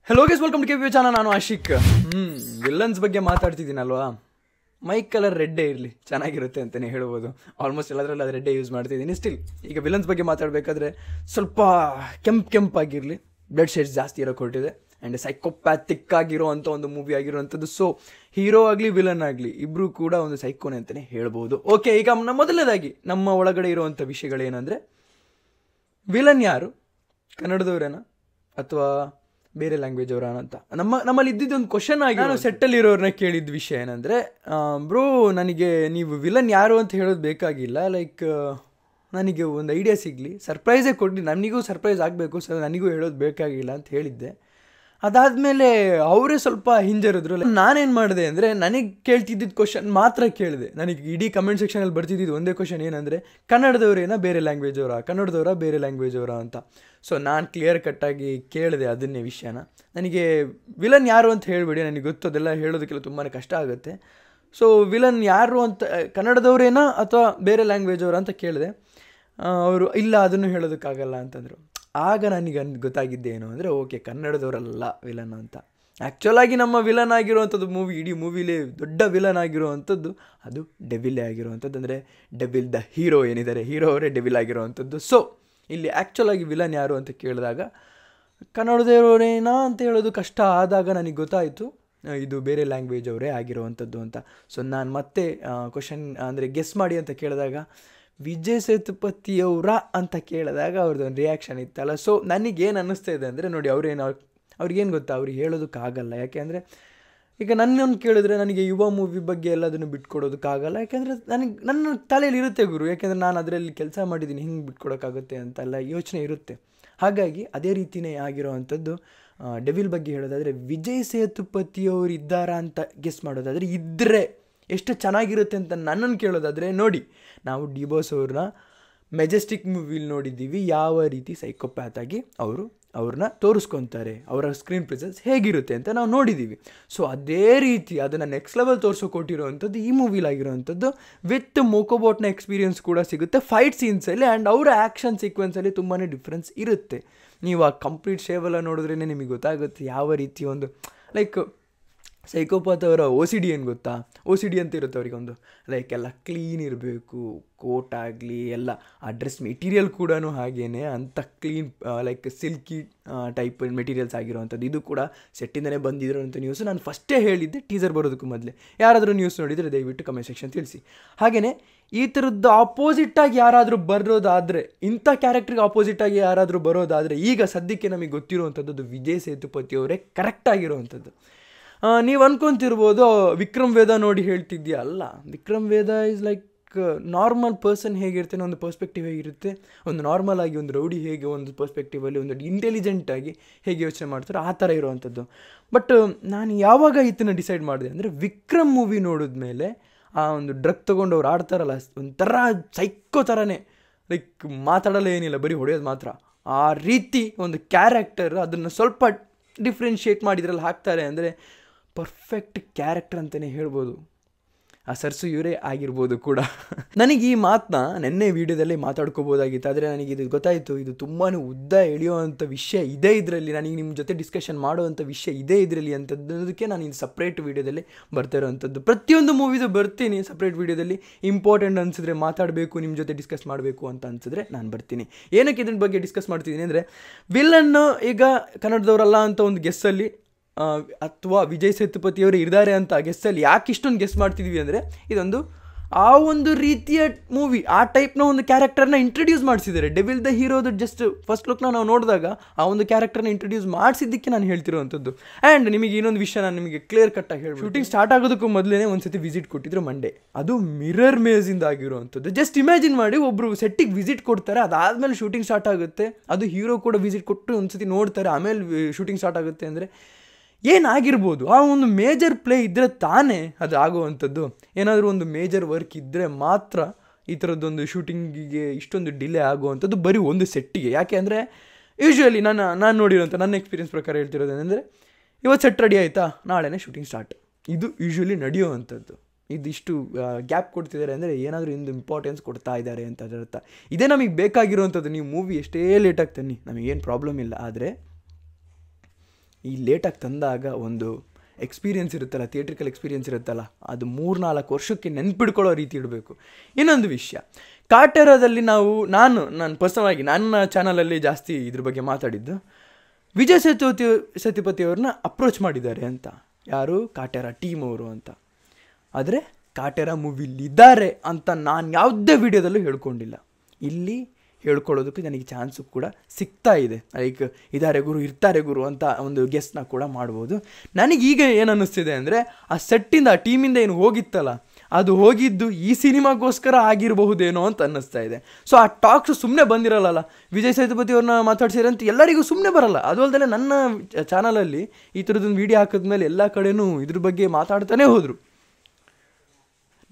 Hello guys, welcome to K channel. ನಾನು ಆಶಿಕ್. ವಿಲ್ಲನ್ಸ್ ಬಗ್ಗೆ ಮಾತಾಡ್ತಿದ್ದೀನಲ್ವಾ, mic colour ರೆಡ್ಡೇ ಇರಲಿ, ಚೆನ್ನಾಗಿರುತ್ತೆ ಅಂತಲೇ ಹೇಳ್ಬೋದು. ಆಲ್ಮೋಸ್ಟ್ ಎಲ್ಲದರಲ್ಲಿ ಅದು ರೆಡ್ಡೇ ಯೂಸ್ ಮಾಡ್ತಿದ್ದೀನಿ. ಸ್ಟಿಲ್ ಈಗ ವಿಲನ್ಸ್ ಬಗ್ಗೆ ಮಾತಾಡಬೇಕಾದ್ರೆ ಸ್ವಲ್ಪ ಕೆಂಪಾಗಿರಲಿ, ಬ್ಲಡ್ ಶೇಡ್ಸ್ ಜಾಸ್ತಿ ಇರೋ ಕೊಟ್ಟಿದೆ ಆ್ಯಂಡ್ ಸೈಕೋಪ್ಯಾಥಿಕ್ ಆಗಿರೋವಂಥ ಒಂದು ಮೂವಿ ಆಗಿರೋವಂಥದ್ದು. ಸೊ ಹೀರೋ ಆಗಲಿ ವಿಲನ್ ಆಗಲಿ ಇಬ್ಬರು ಕೂಡ ಒಂದು ಸೈಕೋನೆ ಅಂತಲೇ ಹೇಳ್ಬೋದು. ಓಕೆ, ಈಗ ಮೊದಲನೇದಾಗಿ ನಮ್ಮ ಒಳಗಡೆ ಇರುವಂಥ ವಿಷಯಗಳೇನೆಂದರೆ, ವಿಲನ್ ಯಾರು, ಕನ್ನಡದವರೇನ ಅಥವಾ ಬೇರೆ ಲ್ಯಾಂಗ್ವೇಜ್ ಅವರ ಅಂತ ನಮ್ಮಲ್ಲಿ ಇದ್ದಿದ್ದೊಂದು ಕ್ವಶನ್ ಆಗಿ ನಾನು ಸೆಟ್ಟಲ್ಲಿರೋರನ್ನ ಕೇಳಿದ ವಿಷಯ ಏನಂದರೆ, ಬ್ರೋ ನನಗೆ ನೀವು ವಿಲನ್ ಯಾರು ಅಂತ ಹೇಳೋದು ಬೇಕಾಗಿಲ್ಲ, ಲೈಕ್ ನನಗೆ ಒಂದು ಐಡಿಯಾ ಸಿಗಲಿ, ಸರ್ಪ್ರೈಸೇ ಕೊಡಿ, ನನಗೂ ಸರ್ಪ್ರೈಸ್ ಆಗಬೇಕು, ಸೊ ನನಗೂ ಹೇಳೋದು ಬೇಕಾಗಿಲ್ಲ ಅಂತ ಹೇಳಿದ್ದೆ. ಅದಾದಮೇಲೆ ಅವರೇ ಸ್ವಲ್ಪ ಹಿಂಜರಿದ್ರು. ನಾನೇನು ಮಾಡಿದೆ ಅಂದರೆ, ನನಗೆ ಕೇಳ್ತಿದ್ದಿದ್ದು ಕ್ವಶನ್ ಮಾತ್ರ ಕೇಳಿದೆ. ನನಗೆ ಇಡೀ ಕಮೆಂಟ್ ಸೆಕ್ಷನಲ್ಲಿ ಬರ್ತಿದ್ದಿದ್ದು ಒಂದೇ ಕ್ವಶನ್ ಏನಂದರೆ, ಕನ್ನಡದವರೇನ ಬೇರೆ ಲ್ಯಾಂಗ್ವೇಜ್ ಅವರ, ಕನ್ನಡದವರ ಬೇರೆ ಲ್ಯಾಂಗ್ವೇಜ್ ಅವರ ಅಂತ. ಸೊ ನಾನು ಕ್ಲಿಯರ್ ಕಟ್ಟಾಗಿ ಕೇಳಿದೆ ಅದನ್ನೇ ವಿಷಯನ. ನನಗೆ ವಿಲನ್ ಯಾರು ಅಂತ ಹೇಳಿಬಿಡಿ, ನನಗೆ ಗೊತ್ತದೆಲ್ಲ ಹೇಳೋದಕ್ಕೆಲ್ಲ ತುಂಬಾ ಕಷ್ಟ ಆಗುತ್ತೆ. ಸೊ ವಿಲನ್ ಯಾರು ಅಂತ, ಕನ್ನಡದವರೇನಾ ಅಥವಾ ಬೇರೆ ಲ್ಯಾಂಗ್ವೇಜ್ ಅವರ ಅಂತ ಕೇಳಿದೆ. ಅವರು ಇಲ್ಲ ಅದನ್ನು ಹೇಳೋದಕ್ಕಾಗಲ್ಲ ಅಂತಂದರು. ಆಗ ನನಗೆ ಗೊತ್ತಾಗಿದ್ದೇನು ಅಂದರೆ, ಓಕೆ ಕನ್ನಡದವರಲ್ಲ ವಿಲನ್ ಅಂತ. ಆ್ಯಕ್ಚುಲಾಗಿ ನಮ್ಮ ವಿಲನ್ ಆಗಿರುವಂಥದ್ದು ಇಡೀ ಮೂವಿಲಿ ದೊಡ್ಡ ವಿಲನ್ ಆಗಿರುವಂಥದ್ದು ಅದು ಡೆವಿಲ್ಲೇ ಆಗಿರುವಂಥದ್ದು. ಅಂದರೆ ಡೆವಿಲ್ ದ ಹೀರೋ ಏನಿದ್ದಾರೆ, ಹೀರೋ ಅವರೇ ಡೆವಿಲ್ ಆಗಿರುವಂಥದ್ದು. ಸೊ ಇಲ್ಲಿ ಆ್ಯಕ್ಚುಲಾಗಿ ವಿಲನ್ ಯಾರು ಅಂತ ಕೇಳಿದಾಗ ಕನ್ನಡದವರೇನಾ ಅಂತ ಹೇಳೋದು ಕಷ್ಟ ಆದಾಗ ನನಗೆ ಗೊತ್ತಾಯಿತು ಇದು ಬೇರೆ ಲ್ಯಾಂಗ್ವೇಜ್ ಅವರೇ ಆಗಿರುವಂಥದ್ದು ಅಂತ. ಸೊ ನಾನು ಮತ್ತೆ ಕ್ವಶನ್ ಅಂದರೆ ಗೆಸ್ ಮಾಡಿ ಅಂತ ಕೇಳಿದಾಗ ವಿಜಯ್ ಸೇತುಪತಿಯವರ ಅಂತ ಕೇಳಿದಾಗ ಅವ್ರದ್ದು ಒಂದು ರಿಯಾಕ್ಷನ್ ಇತ್ತಲ್ಲ. ಸೊ ನನಗೇನು ಅನ್ನಿಸ್ತಾ ಇದೆ ಅಂದರೆ, ನೋಡಿ ಅವ್ರಿಗೇನು ಗೊತ್ತಾ, ಅವ್ರಿಗೆ ಹೇಳೋದಕ್ಕಾಗಲ್ಲ. ಯಾಕೆ ಅಂದರೆ ಈಗ ನನ್ನನ್ನು ಕೇಳಿದ್ರೆ ನನಗೆ ಯುವ ಮೂವಿ ಬಗ್ಗೆ ಎಲ್ಲದನ್ನು ಬಿಟ್ಕೊಡೋದಕ್ಕಾಗಲ್ಲ. ಯಾಕೆಂದರೆ ನನ್ನ ತಲೆಯಲ್ಲಿ ಇರುತ್ತೆ ಗುರು, ಯಾಕೆಂದರೆ ನಾನು ಅದರಲ್ಲಿ ಕೆಲಸ ಮಾಡಿದ್ದೀನಿ, ಹಿಂಗೆ ಬಿಟ್ಕೊಡೋಕ್ಕಾಗುತ್ತೆ ಅಂತೆಲ್ಲ ಯೋಚನೆ ಇರುತ್ತೆ. ಹಾಗಾಗಿ ಅದೇ ರೀತಿಯೇ ಆಗಿರೋವಂಥದ್ದು. ಡೆವಿಲ್ ಬಗ್ಗೆ ಹೇಳೋದಾದರೆ, ವಿಜಯ್ ಸೇತುಪತಿಯವರು ಇದ್ದಾರಾ ಅಂತ ಗೆಸ್ ಮಾಡೋದಾದರೆ, ಇದ್ದರೆ ಎಷ್ಟು ಚೆನ್ನಾಗಿರುತ್ತೆ ಅಂತ ನನ್ನನ್ನು ಕೇಳೋದಾದರೆ, ನೋಡಿ ನಾವು ಡಿ ಬಾಸ್ ಅವ್ರನ್ನ ಮೆಜೆಸ್ಟಿಕ್ ಮೂವಿಲಿ ನೋಡಿದ್ದೀವಿ, ಯಾವ ರೀತಿ ಸೈಕೋಪ್ಯಾಥಾಗಿ ಅವ್ರನ್ನ ತೋರಿಸ್ಕೊತಾರೆ, ಅವರ ಸ್ಕ್ರೀನ್ ಪ್ರೆಸೆನ್ಸ್ ಹೇಗಿರುತ್ತೆ ಅಂತ ನಾವು ನೋಡಿದ್ದೀವಿ. ಸೊ ಅದೇ ರೀತಿ ಅದನ್ನು ನೆಕ್ಸ್ಟ್ ಲೆವೆಲ್ ತೋರಿಸೋಕೊಟ್ಟಿರೋವಂಥದ್ದು ಈ ಮೂವಿಲಾಗಿರೋವಂಥದ್ದು. ವಿತ್ ಮೋಕೋಬೋಟ್ನ ಎಕ್ಸ್ಪೀರಿಯನ್ಸ್ ಕೂಡ ಸಿಗುತ್ತೆ ಫೈಟ್ ಸೀನ್ಸಲ್ಲಿ, ಆ್ಯಂಡ್ ಅವರ ಆ್ಯಕ್ಷನ್ ಸೀಕ್ವೆನ್ಸಲ್ಲಿ ತುಂಬಾ ಡಿಫ್ರೆನ್ಸ್ ಇರುತ್ತೆ. ನೀವು ಆ ಕಂಪ್ಲೀಟ್ ಶೇವೆಲ್ಲ ನೋಡಿದ್ರೇ ನಿಮಗೆ ಗೊತ್ತಾಗುತ್ತೆ ಯಾವ ರೀತಿ ಒಂದು ಲೈಕ್ ಸೈಕೋಪಾತ್ ಅವರ OCD ಏನು ಗೊತ್ತಾ, OCD ಅಂತ ಇರುತ್ತೆ ಅವರಿಗೆ ಒಂದು, ಲೈಕ್ ಎಲ್ಲ ಕ್ಲೀನ್ ಇರಬೇಕು, ಕೋಟ್ ಆಗಲಿ ಎಲ್ಲ, ಆ ಡ್ರೆಸ್ ಮೆಟೀರಿಯಲ್ ಕೂಡ ಹಾಗೇ ಅಂಥ clean like silky type materials ಆಗಿರೋವಂಥದ್ದು. ಇದು ಕೂಡ ಸೆಟ್ಟಿಂದನೇ ಬಂದಿರೋಂಥ ನ್ಯೂಸು. ನಾನು ಫಸ್ಟೇ ಹೇಳಿದ್ದೆ ಟೀಸರ್ ಬರೋದಕ್ಕೂ ಮೊದಲೇ. ಯಾರಾದರೂ ನ್ಯೂಸ್ ನೋಡಿದರೆ ದಯವಿಟ್ಟು ಕಮೆಂಟ್ ಸೆಕ್ಷನ್ ತಿಳಿಸಿ. ಹಾಗೆಯೇ ಈ ಥರದ್ದು ಆಪೋಸಿಟ್ಟಾಗಿ ಯಾರಾದರೂ ಬರೋದಾದರೆ, ಇಂಥ ಕ್ಯಾರೆಕ್ಟ್ರಿಗೆ ಆಪೋಸಿಟಾಗಿ ಯಾರಾದರೂ ಬರೋದಾದರೆ, ಈಗ ಸದ್ಯಕ್ಕೆ ನಮಗೆ ಗೊತ್ತಿರುವಂಥದ್ದು ವಿಜಯ್ ಸೇತುಪತಿಯವರೇ ಕರೆಕ್ಟಾಗಿರುವಂಥದ್ದು. ನೀವು ಅನ್ಕೊತಿರ್ಬೋದು ವಿಕ್ರಮ್ ವೇದ ನೋಡಿ ಹೇಳ್ತಿದ್ಯಾ, ಅಲ್ಲ, ವಿಕ್ರಮ್ ವೇದ ಈಸ್ ಲೈಕ್ ನಾರ್ಮಲ್ ಪರ್ಸನ್ ಹೇಗಿರ್ತಾನೆ ಒಂದು ಪರ್ಸ್ಪೆಕ್ಟಿವ್ ಹೇಗಿರುತ್ತೆ, ಒಂದು ನಾರ್ಮಲ್ ಆಗಿ ಒಂದು ರೌಡಿ ಹೇಗೆ ಒಂದು ಪರ್ಸ್ಪೆಕ್ಟಿವಲ್ಲಿ ಒಂದು ಇಂಟೆಲಿಜೆಂಟಾಗಿ ಹೇಗೆ ಯೋಚನೆ ಮಾಡ್ತಾರೋ ಆ ಥರ ಇರೋವಂಥದ್ದು. ಬಟ್ ನಾನು ಯಾವಾಗ ಇದನ್ನು ಡಿಸೈಡ್ ಮಾಡಿದೆ ಅಂದರೆ, ವಿಕ್ರಮ್ ಮೂವಿ ನೋಡಿದ್ಮೇಲೆ ಆ ಒಂದು ಡ್ರಗ್ ತೊಗೊಂಡು ಅವ್ರು ಆಡ್ತಾರಲ್ಲ, ಒಂಥರ ಸೈಕೋ ಥರನೇ, ಲೈಕ್ ಮಾತಾಡಲ್ಲ ಏನಿಲ್ಲ, ಬರೀ ಹೊಡೆಯೋದು ಮಾತ್ರ, ಆ ರೀತಿ ಒಂದು ಕ್ಯಾರೆಕ್ಟರ್ ಅದನ್ನು ಸ್ವಲ್ಪ ಡಿಫ್ರೆನ್ಷಿಯೇಟ್ ಮಾಡಿದ್ರಲ್ಲಿ ಹಾಕ್ತಾರೆ ಅಂದರೆ ಪರ್ಫೆಕ್ಟ್ ಕ್ಯಾರೆಕ್ಟರ್ ಅಂತಲೇ ಹೇಳ್ಬೋದು. ಆ ಸರ್ಸು ಇವರೇ ಆಗಿರ್ಬೋದು ಕೂಡ. ನನಗೆ ಈ ಮಾತನ್ನ ನೆನ್ನೆ ವೀಡಿಯೋದಲ್ಲೇ ಮಾತಾಡ್ಕೋಬೋದಾಗಿತ್ತು, ಆದರೆ ನನಗೆ ಇದು ಗೊತ್ತಾಯಿತು, ಇದು ತುಂಬಾ ಉದ್ದ ಎಳೆಯುವಂಥ ವಿಷಯ ಇದೆ ಇದರಲ್ಲಿ, ನನಗೆ ನಿಮ್ಮ ಜೊತೆ ಡಿಸ್ಕಷನ್ ಮಾಡುವಂಥ ವಿಷಯ ಇದೆ ಇದರಲ್ಲಿ ಅಂತದ್ದಕ್ಕೆ ನಾನು ಇದು ಸಪ್ರೇಟ್ ವೀಡಿಯೋದಲ್ಲಿ ಬರ್ತಾ ಇರೋವಂಥದ್ದು. ಪ್ರತಿಯೊಂದು ಮೂವಿದು ಬರ್ತೀನಿ ಸಪ್ರೇಟ್ ವೀಡಿಯೋದಲ್ಲಿ. ಇಂಪಾರ್ಟೆಂಟ್ ಅನಿಸಿದ್ರೆ ಮಾತಾಡಬೇಕು, ನಿಮ್ಮ ಜೊತೆ ಡಿಸ್ಕಸ್ ಮಾಡಬೇಕು ಅಂತ ಅನಿಸಿದ್ರೆ ನಾನು ಬರ್ತೀನಿ. ಏನಕ್ಕೆ ಇದ್ರ ಬಗ್ಗೆ ಡಿಸ್ಕಸ್ ಮಾಡ್ತಿದ್ದೀನಿ ಅಂದರೆ, ವಿಲನ್ನು ಈಗ ಕನ್ನಡದವರಲ್ಲ ಅಂತ ಒಂದು ಗೆಸ್ಸಲ್ಲಿ ಅಥವಾ ವಿಜಯ್ ಸೇತುಪತಿಯವರು ಇದ್ದಾರೆ ಅಂತ ಗೆಸ್ಸಲ್ಲಿ ಯಾಕೆ ಇಷ್ಟೊಂದು ಗೆಸ್ ಮಾಡ್ತಿದ್ವಿ ಅಂದರೆ, ಇದೊಂದು ಆ ಒಂದು ರೀತಿಯ ಮೂವಿ, ಆ ಟೈಪ್ನ ಒಂದು ಕ್ಯಾರೆಕ್ಟರ್ನ ಇಂಟ್ರಡ್ಯೂಸ್ ಮಾಡಿಸಿದ್ದಾರೆ. ಡೆವಿಲ್ ದ ಹೀರೋದು ಜಸ್ಟ್ ಫಸ್ಟ್ ಲುಕ್ನ ನಾವು ನೋಡಿದಾಗ ಆ ಒಂದು ಕ್ಯಾರೆಕ್ಟರ್ನ ಇಂಟ್ರಡ್ಯೂಸ್ ಮಾಡಿಸಿದ್ದಕ್ಕೆ ನಾನು ಹೇಳ್ತಿರೋವಂಥದ್ದು. ಆ್ಯಂಡ್ ನಿಮಗೆ ಇನ್ನೊಂದು ವಿಷಯ ನಾನು ನಿಮಗೆ ಕ್ಲಿಯರ್ ಕಟ್ಟಾಗಿ ಹೇಳಿ, ಶೂಟಿಂಗ್ ಸ್ಟಾರ್ಟ್ ಆಗೋದಕ್ಕೂ ಮೊದಲೇ ಒಂದು ಸತಿ ವಿಸಿಟ್ ಕೊಟ್ಟಿದ್ರು ಮಂಡೇ, ಅದು ಮಿರರ್ ಮೇಜಿಂದ ಆಗಿರುವಂಥದ್ದು. ಜಸ್ಟ್ ಇಮ್ಯಾಜಿನ್ ಮಾಡಿ, ಒಬ್ಬರು ಸೆಟ್ಟಿಗೆ ವಿಸಿಟ್ ಕೊಡ್ತಾರೆ, ಅದಾದಮೇಲೆ ಶೂಟಿಂಗ್ ಸ್ಟಾರ್ಟ್ ಆಗುತ್ತೆ, ಅದು ಹೀರೋ ಕೂಡ ವಿಸಿಟ್ ಕೊಟ್ಟು ಒಂದು ಸತಿ ನೋಡ್ತಾರೆ, ಆಮೇಲೆ ಶೂಟಿಂಗ್ ಸ್ಟಾರ್ಟ್ ಆಗುತ್ತೆ ಅಂದರೆ ಏನಾಗಿರ್ಬೋದು. ಆ ಒಂದು ಮೇಜರ್ ಪ್ಲೇ ಇದ್ದರೆ ತಾನೇ ಅದು ಆಗುವಂಥದ್ದು. ಏನಾದರೂ ಒಂದು ಮೇಜರ್ ವರ್ಕ್ ಇದ್ದರೆ ಮಾತ್ರ ಈ ಥರದ್ದೊಂದು ಶೂಟಿಂಗಿಗೆ ಇಷ್ಟೊಂದು ಡಿಲೇ ಆಗುವಂಥದ್ದು ಬರೀ ಒಂದು ಸೆಟ್ಟಿಗೆ. ಯಾಕೆ ಅಂದರೆ ಯೂಶ್ವಲಿ ನಾನು ನೋಡಿರೋಂಥ ನನ್ನ ಎಕ್ಸ್ಪೀರಿಯನ್ಸ್ ಪ್ರಕಾರ ಹೇಳ್ತಿರೋದೇನೆಂದರೆ, ಇವತ್ತು ಸೆಟ್ ರೆಡಿ ಆಯಿತಾ, ನಾಳೆನೇ ಶೂಟಿಂಗ್ ಸ್ಟಾರ್ಟ್, ಇದು ಯೂಶ್ವಲಿ ನಡೆಯುವಂಥದ್ದು. ಇದಿಷ್ಟು ಗ್ಯಾಪ್ ಕೊಡ್ತಿದ್ದಾರೆ ಅಂದರೆ ಏನಾದರೂ ಒಂದು ಇಂಪಾರ್ಟೆನ್ಸ್ ಕೊಡ್ತಾ ಇದ್ದಾರೆ ಅಂತ ಅದರ ಅರ್ಥ. ಇದೇ ನಮಗೆ ಬೇಕಾಗಿರುವಂಥದ್ದು. ನೀವು ಮೂವಿ ಎಷ್ಟೇ ಲೇಟಾಗಿ ತನ್ನಿ, ನಮಗೇನು ಪ್ರಾಬ್ಲಮ್ ಇಲ್ಲ, ಆದರೆ ಈ ಲೇಟಾಗಿ ತಂದಾಗ ಒಂದು ಎಕ್ಸ್ಪೀರಿಯೆನ್ಸ್ ಇರುತ್ತಲ್ಲ, ಥಿಯೇಟ್ರಿಕಲ್ ಎಕ್ಸ್ಪೀರಿಯೆನ್ಸ್ ಇರುತ್ತಲ್ಲ, ಅದು 3-4 ವರ್ಷಕ್ಕೆ ನೆನ್ಪಿಡ್ಕೊಳ್ಳೋ ರೀತಿ ಇಡಬೇಕು. ಇನ್ನೊಂದು ವಿಷಯ, ಕಾಟೇರದಲ್ಲಿ ನಾನು ಪರ್ಸನಲ್ ಆಗಿ ನನ್ನ ಚಾನಲಲ್ಲಿ ಜಾಸ್ತಿ ಇದ್ರ ಬಗ್ಗೆ ಮಾತಾಡಿದ್ದು, ವಿಜಯ್ ಸೇತುಪತಿ ಅವ್ರನ್ನ ಅಪ್ರೋಚ್ ಮಾಡಿದ್ದಾರೆ ಅಂತ. ಯಾರು? ಕಾಟೇರ ಟೀಮ್ ಅವರು ಅಂತ. ಆದರೆ ಕಾಟೇರ ಮೂವಿಲಿದ್ದಾರೆ ಅಂತ ನಾನು ಯಾವುದೇ ವಿಡಿಯೋದಲ್ಲೂ ಹೇಳ್ಕೊಂಡಿಲ್ಲ. ಇಲ್ಲಿ ಹೇಳ್ಕೊಳ್ಳೋದಕ್ಕೆ ನನಗೆ ಚಾನ್ಸು ಕೂಡ ಸಿಗ್ತಾ ಇದೆ. ಲೈಕ್ ಇರ್ತಾರೆ ಗುರು ಅಂತ ಒಂದು ಗೆಸ್ಟ್ನ ಕೂಡ ಮಾಡ್ಬೋದು. ನನಗೀಗ ಏನು ಅನ್ನಿಸ್ತಿದೆ ಅಂದರೆ, ಆ ಸೆಟ್ಟಿಂದ ಆ ಟೀಮಿಂದ ಏನು ಹೋಗಿತ್ತಲ್ಲ, ಅದು ಹೋಗಿದ್ದು ಈ ಸಿನಿಮಾಗೋಸ್ಕರ ಆಗಿರಬಹುದೇನೋ ಅಂತ ಅನ್ನಿಸ್ತಾ ಇದೆ. ಸೊ ಆ ಟಾಕ್ಸ್ ಸುಮ್ಮನೆ ಬಂದಿರಲ್ಲ, ವಿಜಯ್ ಸೇತುಪತಿ ಅವ್ರನ್ನ ಮಾತಾಡ್ಸಿರಂತ ಎಲ್ಲರಿಗೂ ಸುಮ್ಮನೆ ಬರಲ್ಲ. ಅದು ಅಲ್ಲದೆ ನನ್ನ ಚಾನಲಲ್ಲಿ ಈ ಥರದೊಂದು ವೀಡಿಯೋ ಹಾಕಿದ್ಮೇಲೆ ಎಲ್ಲ ಕಡೆನೂ ಇದ್ರ ಬಗ್ಗೆ ಮಾತಾಡ್ತಾನೆ ಹೋದರು.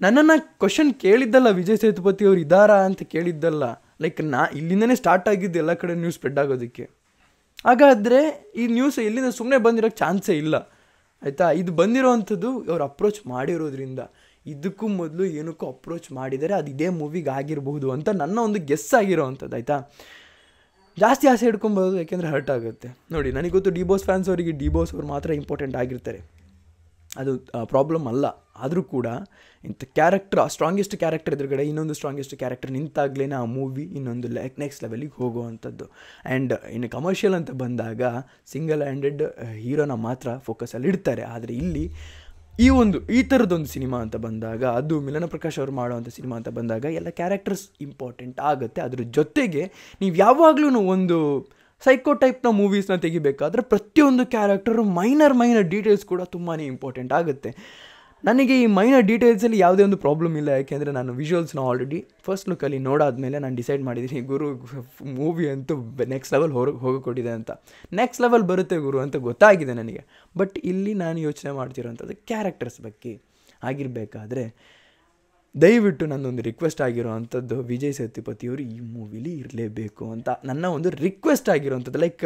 ನನ್ನನ್ನು ಕ್ವಶನ್ ಕೇಳಿದ್ದಲ್ಲ ವಿಜಯ್ ಸೇತುಪತಿ ಅವ್ರು ಇದ್ದಾರಾ ಅಂತ ಕೇಳಿದ್ದಲ್ಲ. ಲೈಕ್ ಇಲ್ಲಿಂದನೇ ಸ್ಟಾರ್ಟ್ ಆಗಿದ್ದು ಎಲ್ಲ ಕಡೆ ನ್ಯೂಸ್ ಸ್ಪ್ರೆಡ್ ಆಗೋದಕ್ಕೆ. ಹಾಗಾದರೆ ಈ ನ್ಯೂಸ್ ಎಲ್ಲಿಂದ ಸುಮ್ಮನೆ ಬಂದಿರೋಕ್ಕೆ ಚಾನ್ಸೇ ಇಲ್ಲ, ಆಯಿತಾ? ಇದು ಬಂದಿರೋವಂಥದ್ದು ಅವ್ರು ಅಪ್ರೋಚ್ ಮಾಡಿರೋದ್ರಿಂದ. ಇದಕ್ಕೂ ಮೊದಲು ಏನಕ್ಕೂ ಅಪ್ರೋಚ್ ಮಾಡಿದರೆ ಅದು ಇದೇ ಮೂವಿಗೆ ಆಗಿರಬಹುದು ಅಂತ ನನ್ನ ಒಂದು ಗೆಸ್ ಆಗಿರೋ ಅಂಥದ್ದು, ಆಯಿತಾ? ಜಾಸ್ತಿ ಆಸೆ ಹಿಡ್ಕೊಬೋದು, ಯಾಕೆಂದರೆ ಹರ್ಟ್ ಆಗುತ್ತೆ. ನೋಡಿ, ನನಗೆ ಗೊತ್ತು ಡಿ ಬಾಸ್ ಫ್ಯಾನ್ಸ್ ಅವರಿಗೆ ಡಿ ಬಾಸ್ ಅವ್ರು ಮಾತ್ರ ಇಂಪಾರ್ಟೆಂಟ್ ಆಗಿರ್ತಾರೆ, ಅದು ಪ್ರಾಬ್ಲಮ್ ಅಲ್ಲ. ಆದರೂ ಕೂಡ ಇಂಥ ಕ್ಯಾರೆಕ್ಟರ್, ಸ್ಟ್ರಾಂಗೆಸ್ಟ್ ಕ್ಯಾರೆಕ್ಟರ್ ಎದುರುಗಡೆ ಇನ್ನೊಂದು ಸ್ಟ್ರಾಂಗೆಸ್ಟ್ ಕ್ಯಾರೆಕ್ಟರ್ ನಿಂತಾಗಲೇ ಆ ಮೂವಿ ಇನ್ನೊಂದು ನೆಕ್ಸ್ಟ್ ಲೆವೆಲಿಗೆ ಹೋಗುವಂಥದ್ದು. ಆ್ಯಂಡ್ ಇನ್ನು ಕಮರ್ಷಿಯಲ್ ಅಂತ ಬಂದಾಗ ಸಿಂಗಲ್ ಹ್ಯಾಂಡೆಡ್ ಹೀರೋನ ಮಾತ್ರ ಫೋಕಸಲ್ಲಿ ಇಡ್ತಾರೆ. ಆದರೆ ಇಲ್ಲಿ ಈ ಥರದೊಂದು ಸಿನಿಮಾ ಅಂತ ಬಂದಾಗ, ಅದು ಮಿಲನ ಪ್ರಕಾಶ್ ಅವರು ಮಾಡೋವಂಥ ಸಿನಿಮಾ ಅಂತ ಬಂದಾಗ ಎಲ್ಲ ಕ್ಯಾರೆಕ್ಟರ್ಸ್ ಇಂಪಾರ್ಟೆಂಟ್ ಆಗುತ್ತೆ. ಅದ್ರ ಜೊತೆಗೆ ನೀವು ಯಾವಾಗಲೂ ಒಂದು ಸೈಕೋ ಟೈಪ್ನ ಮೂವೀಸ್ನ ತೆಗಿಬೇಕಾದ್ರೆ ಪ್ರತಿಯೊಂದು ಕ್ಯಾರೆಕ್ಟರು ಮೈನರ್ ಡೀಟೇಲ್ಸ್ ಕೂಡ ತುಂಬಾ ಇಂಪಾರ್ಟೆಂಟ್ ಆಗುತ್ತೆ. ನನಗೆ ಈ ಮೈನರ್ ಡೀಟೇಲ್ಸಲ್ಲಿ ಯಾವುದೇ ಒಂದು ಪ್ರಾಬ್ಲಮ್ ಇಲ್ಲ, ಯಾಕೆಂದರೆ ನಾನು ವಿಜುವಲ್ಸ್ನ ಆಲ್ರೆಡಿ ಫಸ್ಟ್ ಲುಕ್ಕಲ್ಲಿ ನೋಡಾದ್ಮೇಲೆ ನಾನು ಡಿಸೈಡ್ ಮಾಡಿದ್ದೀನಿ, ಗುರು ಮೂವಿ ಅಂತೂ ನೆಕ್ಸ್ಟ್ ಲೆವೆಲ್ ಹೋಗಿಕೊಟ್ಟಿದೆ ಅಂತ. ನೆಕ್ಸ್ಟ್ ಲೆವೆಲ್ ಬರುತ್ತೆ ಗುರು ಅಂತ ಗೊತ್ತಾಗಿದೆ ನನಗೆ. ಬಟ್ ಇಲ್ಲಿ ನಾನು ಯೋಚನೆ ಮಾಡ್ತಿರೋಂಥದ್ದು ಕ್ಯಾರೆಕ್ಟರ್ಸ್ ಬಗ್ಗೆ ಆಗಿರಬೇಕಾದ್ರೆ ದಯವಿಟ್ಟು ನನ್ನೊಂದು ರಿಕ್ವೆಸ್ಟ್ ಆಗಿರೋ ಅಂಥದ್ದು, ವಿಜಯ್ ಸೇತುಪತಿಯವರು ಈ ಮೂವಿಲಿ ಇರಲೇಬೇಕು ಅಂತ ನನ್ನ ಒಂದು ರಿಕ್ವೆಸ್ಟ್ ಆಗಿರೋವಂಥದ್ದು. ಲೈಕ್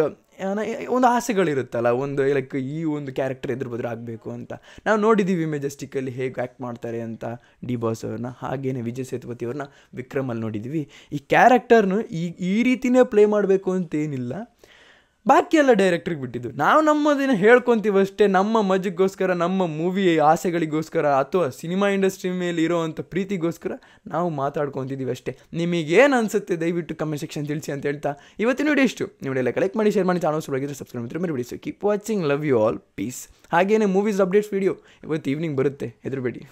ಒಂದು ಆಸೆಗಳಿರುತ್ತಲ್ಲ, ಒಂದು ಲೈಕ್ ಈ ಒಂದು ಕ್ಯಾರೆಕ್ಟರ್ ಎದುರು ಬದ್ರೆ ಆಗಬೇಕು ಅಂತ. ನಾವು ನೋಡಿದ್ದೀವಿ ಮೆಜೆಸ್ಟಿಕಲ್ಲಿ ಹೇಗೆ ಆ್ಯಕ್ಟ್ ಮಾಡ್ತಾರೆ ಅಂತ ಡಿ ಬಾಸ್ ಅವ್ರನ್ನ, ಹಾಗೇನೆ ವಿಜಯ್ ಸೇತುಪತಿ ಅವ್ರನ್ನ ವಿಕ್ರಮಲ್ಲಿ ನೋಡಿದ್ದೀವಿ. ಈ ಕ್ಯಾರೆಕ್ಟರ್ನು ಈ ರೀತಿಯೇ ಪ್ಲೇ ಮಾಡಬೇಕು ಅಂತೇನಿಲ್ಲ, ಬಾಕಿ ಎಲ್ಲ ಡೈರೆಕ್ಟ್ರಿಗೆ ಬಿಟ್ಟಿದ್ದು. ನಾವು ನಮ್ಮದನ್ನು ಹೇಳ್ಕೊತೀವಿ ಅಷ್ಟೇ, ನಮ್ಮ ಮಜಕ್ಕೋಸ್ಕರ, ನಮ್ಮ ಮೂವಿ ಆಸೆಗಳಿಗೋಸ್ಕರ ಅಥವಾ ಸಿನಿಮಾ ಇಂಡಸ್ಟ್ರಿ ಮೇಲೆ ಇರೋವಂಥ ಪ್ರೀತಿಗೋಸ್ಕರ ನಾವು ಮಾತಾಡ್ಕೊತಿದ್ದೀವಿ ಅಷ್ಟೇ. ನಿಮಗೇನು ಅನಿಸುತ್ತೆ ದಯವಿಟ್ಟು ಕಮೆಂಟ್ ಸೆಕ್ಷನ್ ತಿಳಿಸಿ ಅಂತ ಹೇಳ್ತಾ ಇವತ್ತಿನ ವಿಡಿಯೋ ಇಷ್ಟು. ನೀವು ಎಲ್ಲ ಕಲೆಕ್ಟ್ ಮಾಡಿ, ಶೇರ್ ಮಾಡಿ, ಚಾನಲ್ ಸಬ್ಸ್ಕ್ರೈಬ್ ಮಾಡಿ. So keep watching, love you all, peace. ಹಾಗೇನೆ ಮೂವೀಸ್ ಅಪ್ಡೇಟ್ಸ್ ವಿಡಿಯೋ ಇವತ್ತು ಈವ್ನಿಂಗ್ ಬರುತ್ತೆ, ಹೆದರಬೇಡಿ.